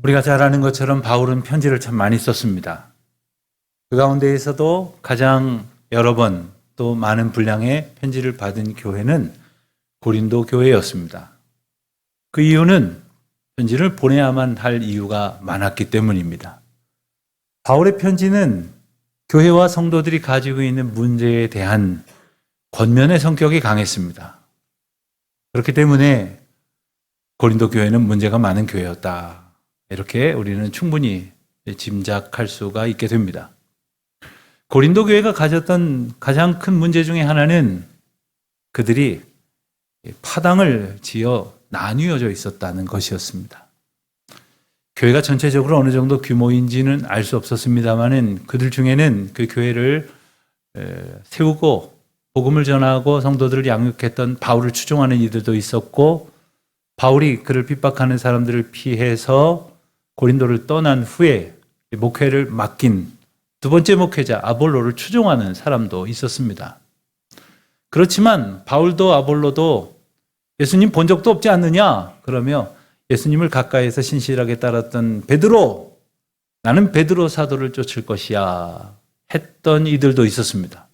우리가 잘 아는 것처럼 바울은 편지를 참 많이 썼습니다. 그 가운데에서도 가장 여러 번 또 많은 분량의 편지를 받은 교회는 고린도 교회였습니다. 그 이유는 편지를 보내야만 할 이유가 많았기 때문입니다. 바울의 편지는 교회와 성도들이 가지고 있는 문제에 대한 권면의 성격이 강했습니다. 그렇기 때문에 고린도 교회는 문제가 많은 교회였다. 이렇게 우리는 충분히 짐작할 수가 있게 됩니다. 고린도 교회가 가졌던 가장 큰 문제 중에 하나는 그들이 파당을 지어 나뉘어져 있었다는 것이었습니다. 교회가 전체적으로 어느 정도 규모인지는 알 수 없었습니다만은 그들 중에는 그 교회를 세우고 복음을 전하고 성도들을 양육했던 바울을 추종하는 이들도 있었고, 바울이 그를 핍박하는 사람들을 피해서 고린도를 떠난 후에 목회를 맡긴 두 번째 목회자 아볼로를 추종하는 사람도 있었습니다. 그렇지만 바울도 아볼로도 예수님 본 적도 없지 않느냐 그러며 예수님을 가까이에서 신실하게 따랐던 베드로, 나는 베드로 사도를 쫓을 것이야 했던 이들도 있었습니다.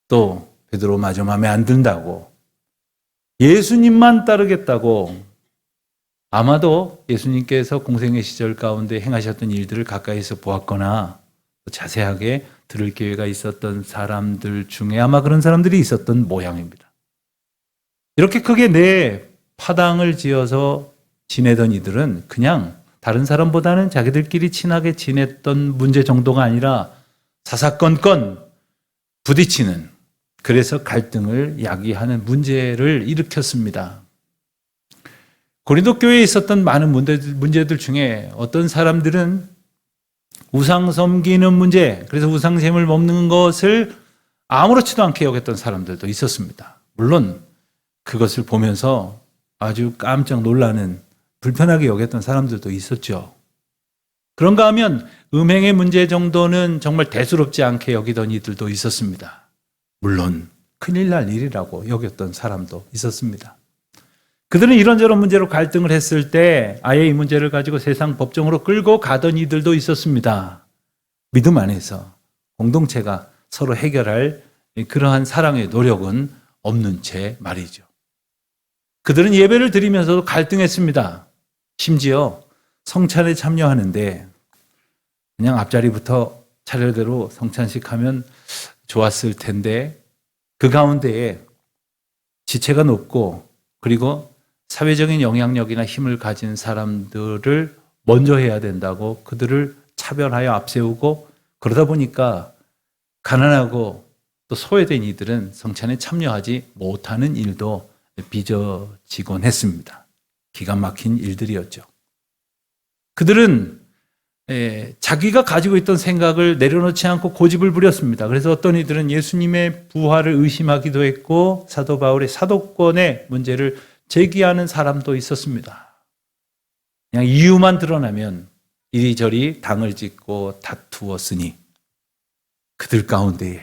또 베드로 마저 마음에 안 든다고, 예수님만 따르겠다고, 아마도 예수님께서 공생의 시절 가운데 행하셨던 일들을 가까이서 보았거나 자세하게 들을 기회가 있었던 사람들 중에 아마 그런 사람들이 있었던 모양입니다. 이렇게 크게 내 파당을 지어서 지내던 이들은 그냥 다른 사람보다는 자기들끼리 친하게 지냈던 문제 정도가 아니라 사사건건 부딪히는, 그래서 갈등을 야기하는 문제를 일으켰습니다. 고린도 교회에 있었던 많은 문제들 중에 어떤 사람들은 우상 섬기는 문제, 그래서 우상샘을 먹는 것을 아무렇지도 않게 여겼던 사람들도 있었습니다. 물론 그것을 보면서 아주 깜짝 놀라는, 불편하게 여겼던 사람들도 있었죠. 그런가 하면 음행의 문제 정도는 정말 대수롭지 않게 여기던 이들도 있었습니다. 물론 큰일 날 일이라고 여겼던 사람도 있었습니다. 그들은 이런저런 문제로 갈등을 했을 때 아예 이 문제를 가지고 세상 법정으로 끌고 가던 이들도 있었습니다. 믿음 안에서 공동체가 서로 해결할 그러한 사랑의 노력은 없는 채 말이죠. 그들은 예배를 드리면서도 갈등했습니다. 심지어 성찬에 참여하는데 그냥 앞자리부터 차례대로 성찬식 하면 좋았을 텐데 그 가운데에 지체가 높고 그리고 사회적인 영향력이나 힘을 가진 사람들을 먼저 해야 된다고 그들을 차별하여 앞세우고, 그러다 보니까 가난하고 또 소외된 이들은 성찬에 참여하지 못하는 일도 빚어지곤 했습니다. 기가 막힌 일들이었죠. 그들은 자기가 가지고 있던 생각을 내려놓지 않고 고집을 부렸습니다. 그래서 어떤 이들은 예수님의 부활을 의심하기도 했고 사도 바울의 사도권의 문제를 제기하는 사람도 있었습니다. 그냥 이유만 드러나면 이리저리 당을 짓고 다투었으니 그들 가운데에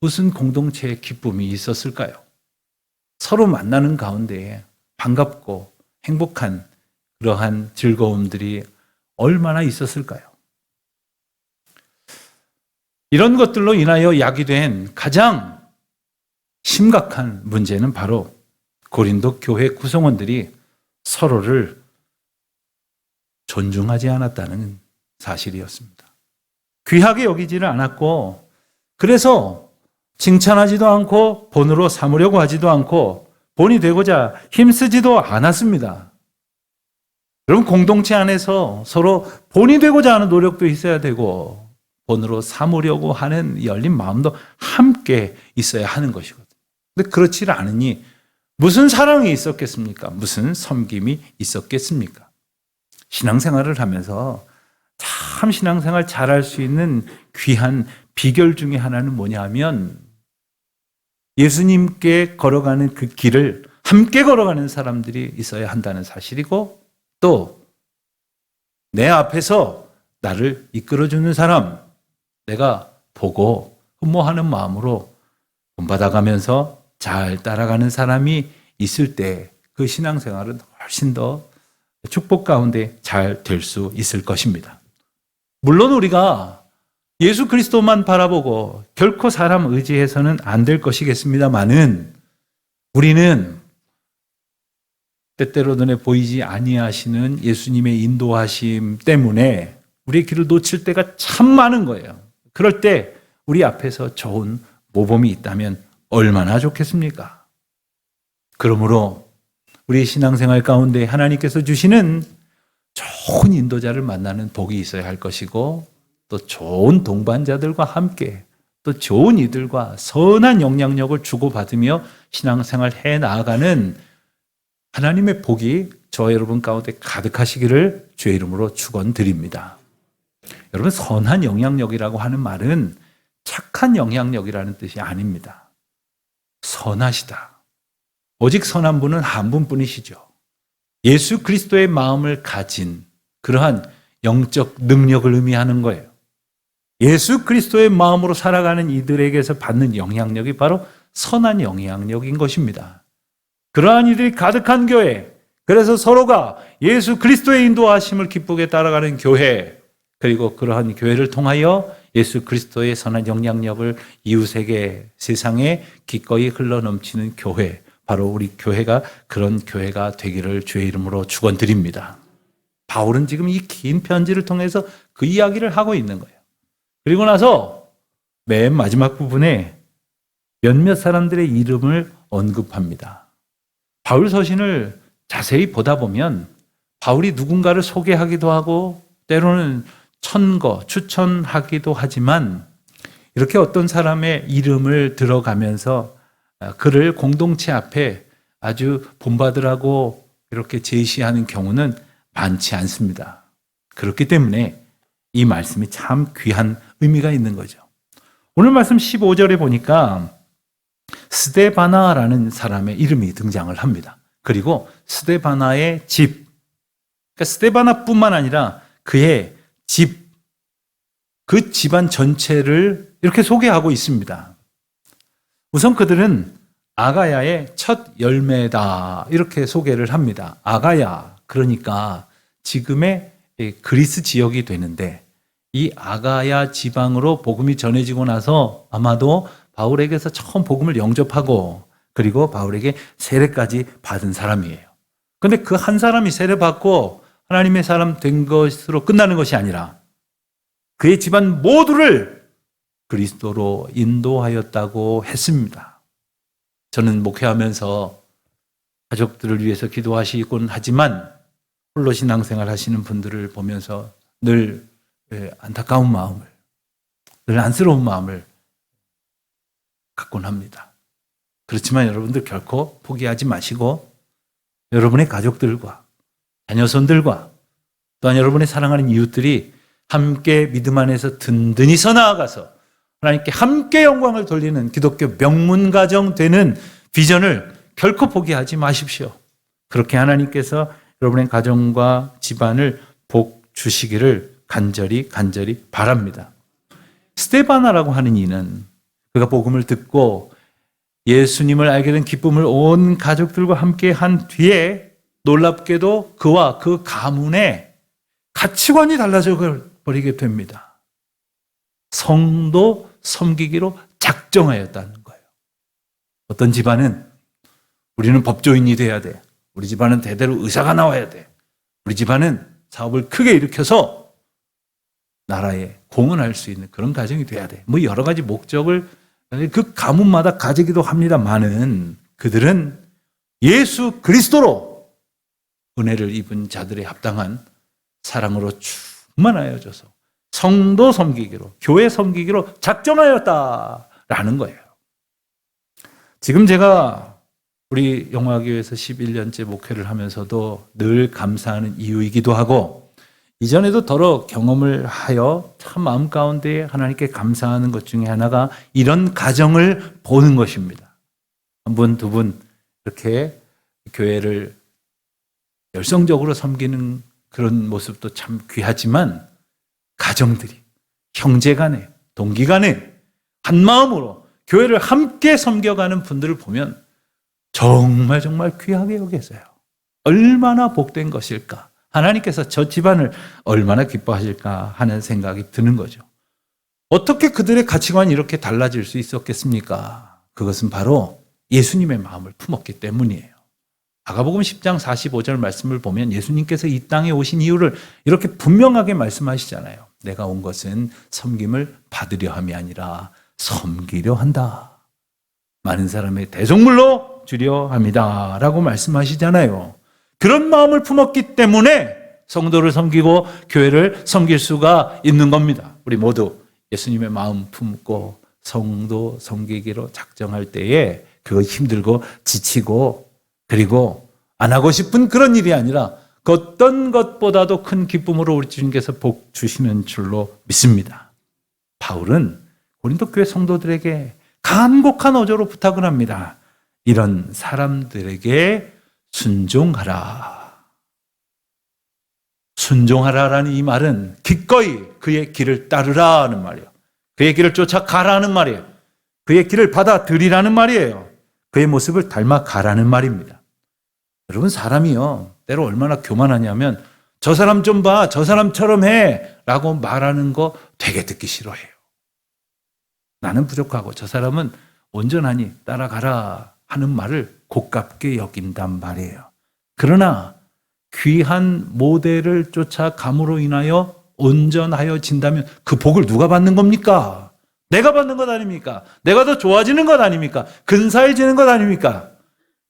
무슨 공동체의 기쁨이 있었을까요? 서로 만나는 가운데에 반갑고 행복한 그러한 즐거움들이 얼마나 있었을까요? 이런 것들로 인하여 야기된 가장 심각한 문제는 바로 고린도 교회 구성원들이 서로를 존중하지 않았다는 사실이었습니다. 귀하게 여기지를 않았고, 그래서 칭찬하지도 않고 본으로 삼으려고 하지도 않고 본이 되고자 힘쓰지도 않았습니다. 여러분, 공동체 안에서 서로 본이 되고자 하는 노력도 있어야 되고 본으로 삼으려고 하는 열린 마음도 함께 있어야 하는 것이거든요. 근데 그렇지 않으니 무슨 사랑이 있었겠습니까? 무슨 섬김이 있었겠습니까? 신앙생활을 하면서 참 신앙생활 잘할 수 있는 귀한 비결 중에 하나는 뭐냐 하면 예수님께 걸어가는 그 길을 함께 걸어가는 사람들이 있어야 한다는 사실이고, 또 내 앞에서 나를 이끌어주는 사람, 내가 보고 흠모하는 마음으로 본받아가면서 잘 따라가는 사람이 있을 때 그 신앙생활은 훨씬 더 축복 가운데 잘 될 수 있을 것입니다. 물론 우리가 예수 그리스도만 바라보고 결코 사람 의지해서는 안 될 것이겠습니다마는 우리는 때때로 눈에 보이지 아니하시는 예수님의 인도하심 때문에 우리의 길을 놓칠 때가 참 많은 거예요. 그럴 때 우리 앞에서 좋은 모범이 있다면 얼마나 좋겠습니까? 그러므로 우리 신앙생활 가운데 하나님께서 주시는 좋은 인도자를 만나는 복이 있어야 할 것이고 또 좋은 동반자들과 함께 또 좋은 이들과 선한 영향력을 주고받으며 신앙생활 해 나아가는 하나님의 복이 저와 여러분 가운데 가득하시기를 주의 이름으로 축원드립니다. 여러분, 선한 영향력이라고 하는 말은 착한 영향력이라는 뜻이 아닙니다. 선하시다. 오직 선한 분은 한 분뿐이시죠. 예수 그리스도의 마음을 가진 그러한 영적 능력을 의미하는 거예요. 예수 그리스도의 마음으로 살아가는 이들에게서 받는 영향력이 바로 선한 영향력인 것입니다. 그러한 이들이 가득한 교회, 그래서 서로가 예수 그리스도의 인도하심을 기쁘게 따라가는 교회, 그리고 그러한 교회를 통하여 예수 그리스도의 선한 영향력을 이웃에게 세상에 기꺼이 흘러넘치는 교회, 바로 우리 교회가 그런 교회가 되기를 주의 이름으로 축원드립니다. 바울은 지금 이 긴 편지를 통해서 그 이야기를 하고 있는 거예요. 그리고 나서 맨 마지막 부분에 몇몇 사람들의 이름을 언급합니다. 바울 서신을 자세히 보다 보면 바울이 누군가를 소개하기도 하고 때로는 천거, 추천하기도 하지만 이렇게 어떤 사람의 이름을 들어가면서 그를 공동체 앞에 아주 본받으라고 이렇게 제시하는 경우는 많지 않습니다. 그렇기 때문에 이 말씀이 참 귀한 의미가 있는 거죠. 오늘 말씀 15절에 보니까 스데바나라는 사람의 이름이 등장을 합니다. 그리고 스데바나의 집, 그러니까 스데바나뿐만 아니라 그의 집, 그 집안 전체를 이렇게 소개하고 있습니다. 우선 그들은 아가야의 첫 열매다 이렇게 소개를 합니다. 아가야, 그러니까 지금의 그리스 지역이 되는데 이 아가야 지방으로 복음이 전해지고 나서 아마도 바울에게서 처음 복음을 영접하고 그리고 바울에게 세례까지 받은 사람이에요. 그런데 그 한 사람이 세례받고 하나님의 사람 된 것으로 끝나는 것이 아니라 그의 집안 모두를 그리스도로 인도하였다고 했습니다. 저는 목회하면서 가족들을 위해서 기도하시곤 하지만 홀로 신앙생활 하시는 분들을 보면서 늘 안타까운 마음을, 늘 안쓰러운 마음을 갖곤 합니다. 그렇지만 여러분들 결코 포기하지 마시고 여러분의 가족들과 자녀손들과 또한 여러분의 사랑하는 이웃들이 함께 믿음 안에서 든든히 서 나아가서 하나님께 함께 영광을 돌리는 기독교 명문가정 되는 비전을 결코 포기하지 마십시오. 그렇게 하나님께서 여러분의 가정과 집안을 복 주시기를 간절히 바랍니다. 스데바나라고 하는 이는 그가 복음을 듣고 예수님을 알게 된 기쁨을 온 가족들과 함께 한 뒤에 놀랍게도 그와 그 가문의 가치관이 달라져 버리게 됩니다. 성도 섬기기로 작정하였다는 거예요. 어떤 집안은 우리는 법조인이 돼야 돼. 우리 집안은 대대로 의사가 나와야 돼. 우리 집안은 사업을 크게 일으켜서 나라에 공헌할 수 있는 그런 가정이 돼야 돼. 뭐 여러 가지 목적을 그 가문마다 가지기도 합니다만은 그들은 예수 그리스도로 은혜를 입은 자들의 합당한 사랑으로 충만하여져서 성도 섬기기로, 교회 섬기기로 작정하였다라는 거예요. 지금 제가 우리 영화교회에서 11년째 목회를 하면서도 늘 감사하는 이유이기도 하고 이전에도 더러 경험을 하여 참 마음 가운데 하나님께 감사하는 것 중에 하나가 이런 가정을 보는 것입니다. 한 분, 두 분 이렇게 교회를 열성적으로 섬기는 그런 모습도 참 귀하지만 가정들이 형제간에 동기간에 한 마음으로 교회를 함께 섬겨가는 분들을 보면 정말 귀하게 여겨져요. 얼마나 복된 것일까 하나님께서 저 집안을 얼마나 기뻐하실까 하는 생각이 드는 거죠. 어떻게 그들의 가치관이 이렇게 달라질 수 있었겠습니까? 그것은 바로 예수님의 마음을 품었기 때문이에요. 마가복음 10장 45절 말씀을 보면 예수님께서 이 땅에 오신 이유를 이렇게 분명하게 말씀하시잖아요. 내가 온 것은 섬김을 받으려 함이 아니라 섬기려 한다. 많은 사람의 대속물로 주려 합니다. 라고 말씀하시잖아요. 그런 마음을 품었기 때문에 성도를 섬기고 교회를 섬길 수가 있는 겁니다. 우리 모두 예수님의 마음 품고 성도 섬기기로 작정할 때에 그거 힘들고 지치고 그리고 안 하고 싶은 그런 일이 아니라 그 어떤 것보다도 큰 기쁨으로 우리 주님께서 복 주시는 줄로 믿습니다. 바울은 고린도 교회 성도들에게 간곡한 어조로 부탁을 합니다. 이런 사람들에게 순종하라. 순종하라라는 이 말은 기꺼이 그의 길을 따르라는 말이에요. 그의 길을 쫓아가라는 말이에요. 그의 길을 받아들이라는 말이에요. 그의 모습을 닮아가라는 말입니다. 여러분, 사람이요, 때로 얼마나 교만하냐면 저 사람 좀 봐, 저 사람처럼 해 라고 말하는 거 되게 듣기 싫어해요. 나는 부족하고 저 사람은 온전하니 따라가라 하는 말을 고깝게 여긴단 말이에요. 그러나 귀한 모델을 쫓아감으로 인하여 온전하여진다면 그 복을 누가 받는 겁니까? 내가 받는 것 아닙니까? 내가 더 좋아지는 것 아닙니까? 근사해지는 것 아닙니까?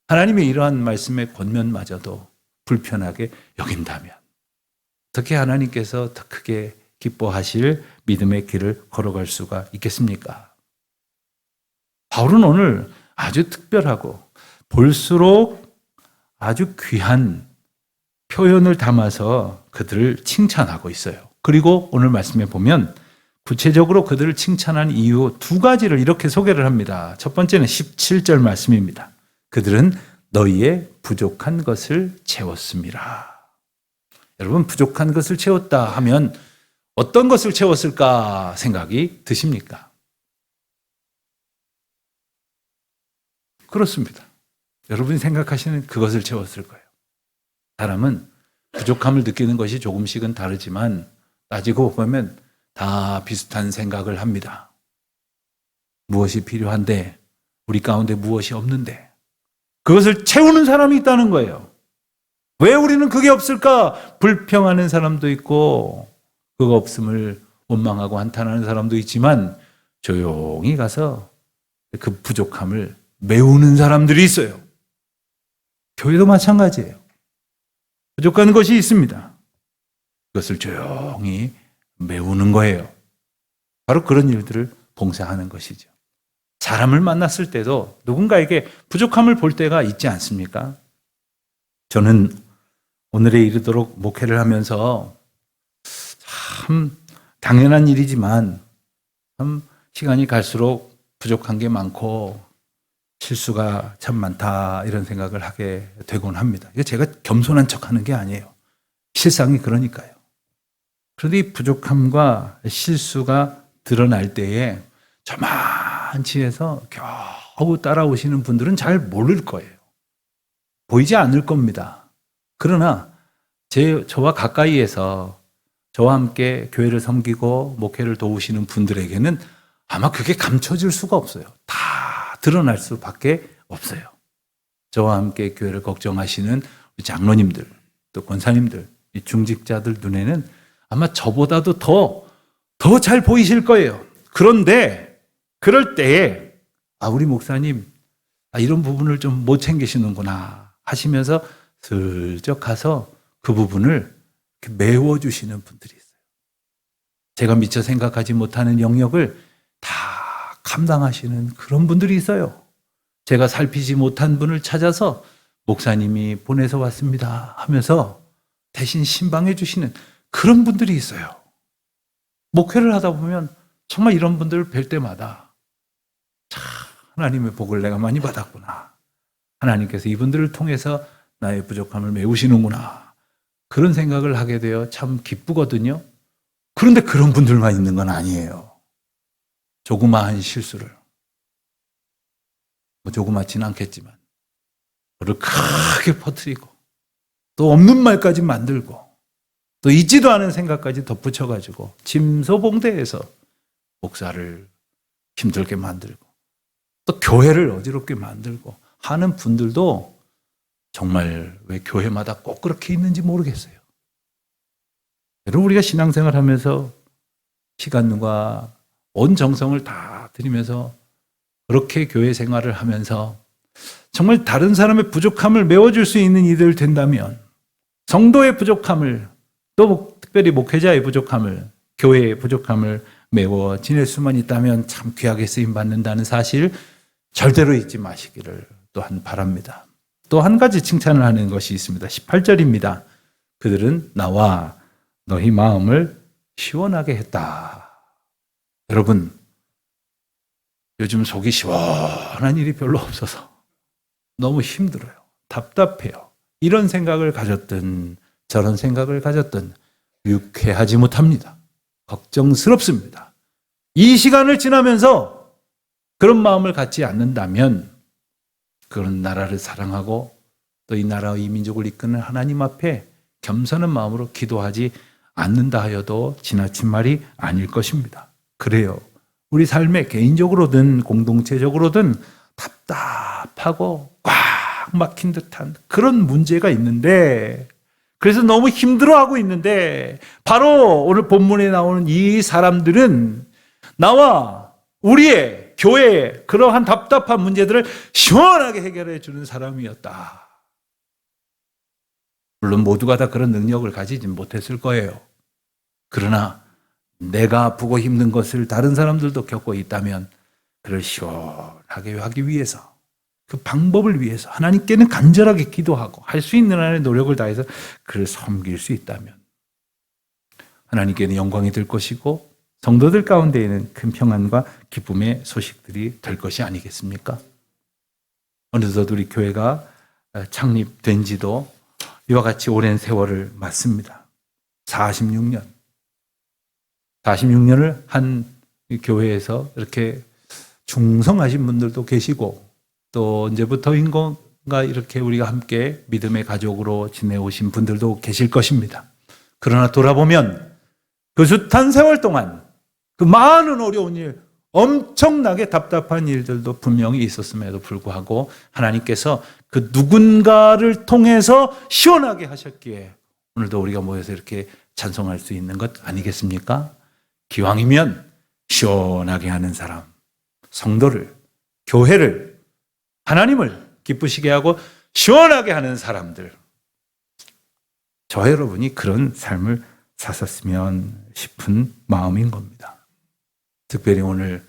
하나님의 이러한 말씀의 권면마저도 불편하게 여긴다면 어떻게 하나님께서 더 크게 기뻐하실 믿음의 길을 걸어갈 수가 있겠습니까? 바울은 오늘 아주 특별하고 볼수록 아주 귀한 표현을 담아서 그들을 칭찬하고 있어요. 그리고 오늘 말씀에 보면 구체적으로 그들을 칭찬한 이유 두 가지를 이렇게 소개를 합니다. 첫 번째는 17절 말씀입니다. 그들은 너희의 부족한 것을 채웠습니다. 여러분, 부족한 것을 채웠다 하면 어떤 것을 채웠을까 생각이 드십니까? 그렇습니다. 여러분이 생각하시는 그것을 채웠을 거예요. 사람은 부족함을 느끼는 것이 조금씩은 다르지만 따지고 보면 다 비슷한 생각을 합니다. 무엇이 필요한데 우리 가운데 무엇이 없는데 그것을 채우는 사람이 있다는 거예요. 왜 우리는 그게 없을까? 불평하는 사람도 있고 그거 없음을 원망하고 한탄하는 사람도 있지만 조용히 가서 그 부족함을 메우는 사람들이 있어요. 교회도 마찬가지예요. 부족한 것이 있습니다. 그것을 조용히 메우는 거예요. 바로 그런 일들을 봉사하는 것이죠. 사람을 만났을 때도 누군가에게 부족함을 볼 때가 있지 않습니까? 저는 오늘에 이르도록 목회를 하면서 참 당연한 일이지만 참 시간이 갈수록 부족한 게 많고 실수가 참 많다 이런 생각을 하게 되곤 합니다. 이게 제가 겸손한 척하는 게 아니에요. 실상이 그러니까요. 그런데 이 부족함과 실수가 드러날 때에 저만치에서 겨우 따라오시는 분들은 잘 모를 거예요. 보이지 않을 겁니다. 그러나 저와 가까이에서 저와 함께 교회를 섬기고 목회를 도우시는 분들에게는 아마 그게 감춰질 수가 없어요. 다 드러날 수밖에 없어요. 저와 함께 교회를 걱정하시는 우리 장로님들, 또 권사님들, 이 중직자들 눈에는 아마 저보다도 더 잘 보이실 거예요. 그런데 그럴 때에 우리 목사님 이런 부분을 좀 못 챙기시는구나 하시면서 슬쩍 가서 그 부분을 메워주시는 분들이 있어요. 제가 미처 생각하지 못하는 영역을 다 감당하시는 그런 분들이 있어요. 제가 살피지 못한 분을 찾아서 목사님이 보내서 왔습니다 하면서 대신 신방해 주시는 그런 분들이 있어요. 목회를 하다 보면 정말 이런 분들을 뵐 때마다 참 하나님의 복을 내가 많이 받았구나. 하나님께서 이분들을 통해서 나의 부족함을 메우시는구나. 그런 생각을 하게 되어 참 기쁘거든요. 그런데 그런 분들만 있는 건 아니에요. 조그마한 실수를, 조그맣지는 않겠지만 그를 크게 퍼뜨리고 또 없는 말까지 만들고 또 있지도 않은 생각까지 덧붙여가지고 침소봉대에서 목사를 힘들게 만들고 또 교회를 어지럽게 만들고 하는 분들도 정말 왜 교회마다 꼭 그렇게 있는지 모르겠어요. 여러분, 우리가 신앙생활 하면서 시간과 온 정성을 다 들이면서 그렇게 교회 생활을 하면서 정말 다른 사람의 부족함을 메워줄 수 있는 이들 된다면, 성도의 부족함을, 또 특별히 목회자의 부족함을, 교회의 부족함을 메워 지낼 수만 있다면 참 귀하게 쓰임받는다는 사실 절대로 잊지 마시기를 또한 바랍니다. 또 한 가지 칭찬을 하는 것이 있습니다. 18절입니다. 그들은 나와 너희 마음을 시원하게 했다. 여러분, 요즘 속이 시원한 일이 별로 없어서 너무 힘들어요. 답답해요. 이런 생각을 가졌든 저런 생각을 가졌든 유쾌하지 못합니다. 걱정스럽습니다. 이 시간을 지나면서 그런 마음을 갖지 않는다면 그런 나라를 사랑하고 또 이 나라와 이 민족을 이끄는 하나님 앞에 겸손한 마음으로 기도하지 않는다 하여도 지나친 말이 아닐 것입니다. 그래요. 우리 삶에 개인적으로든 공동체적으로든 답답하고 꽉 막힌 듯한 그런 문제가 있는데, 그래서 너무 힘들어하고 있는데, 바로 오늘 본문에 나오는 이 사람들은 나와 우리의 교회의 그러한 답답한 문제들을 시원하게 해결해 주는 사람이었다. 물론 모두가 다 그런 능력을 가지지 못했을 거예요. 그러나 내가 아프고 힘든 것을 다른 사람들도 겪고 있다면 그를 시원하게 하기 위해서, 그 방법을 위해서 하나님께는 간절하게 기도하고 할 수 있는 한의 노력을 다해서 그를 섬길 수 있다면 하나님께는 영광이 될 것이고 성도들 가운데에는 큰 평안과 기쁨의 소식들이 될 것이 아니겠습니까? 어느덧 우리 교회가 창립된 지도 이와 같이 오랜 세월을 맞습니다. 46년을 한 교회에서 이렇게 충성하신 분들도 계시고, 또 언제부터인가 이렇게 우리가 함께 믿음의 가족으로 지내오신 분들도 계실 것입니다. 그러나 돌아보면 그 숱한 세월 동안 그 많은 어려운 일, 엄청나게 답답한 일들도 분명히 있었음에도 불구하고 하나님께서 그 누군가를 통해서 시원하게 하셨기에 오늘도 우리가 모여서 이렇게 찬송할 수 있는 것 아니겠습니까? 기왕이면 시원하게 하는 사람, 성도를, 교회를, 하나님을 기쁘시게 하고 시원하게 하는 사람들, 저 여러분이 그런 삶을 사셨으면 싶은 마음인 겁니다. 특별히 오늘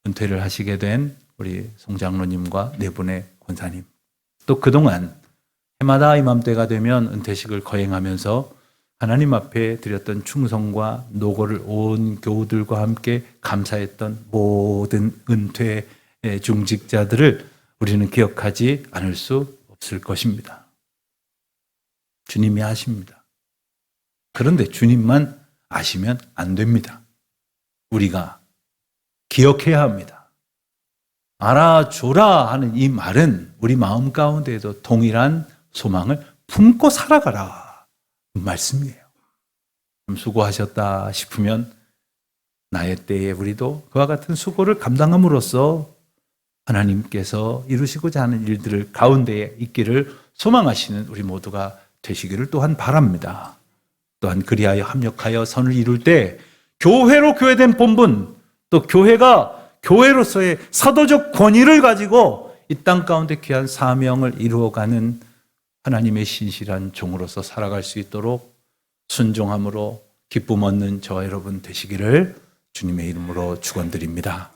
은퇴를 하시게 된 우리 송장로님과 네 분의 권사님, 또 그동안 해마다 이맘때가 되면 은퇴식을 거행하면서 하나님 앞에 드렸던 충성과 노고를 온 교우들과 함께 감사했던 모든 은퇴 중직자들을 우리는 기억하지 않을 수 없을 것입니다. 주님이 아십니다. 그런데 주님만 아시면 안 됩니다. 우리가 기억해야 합니다. 알아줘라 하는 이 말은 우리 마음 가운데에도 동일한 소망을 품고 살아가라 말씀이에요. 좀 수고하셨다 싶으면 나의 때에 우리도 그와 같은 수고를 감당함으로써 하나님께서 이루시고자 하는 일들을 가운데에 있기를 소망하시는 우리 모두가 되시기를 또한 바랍니다. 또한 그리하여 합력하여 선을 이룰 때 교회로 교회된 본분, 또 교회가 교회로서의 사도적 권위를 가지고 이 땅 가운데 귀한 사명을 이루어가는 하나님의 신실한 종으로서 살아갈 수 있도록 순종함으로 기쁨 얻는 저와 여러분 되시기를 주님의 이름으로 축원드립니다.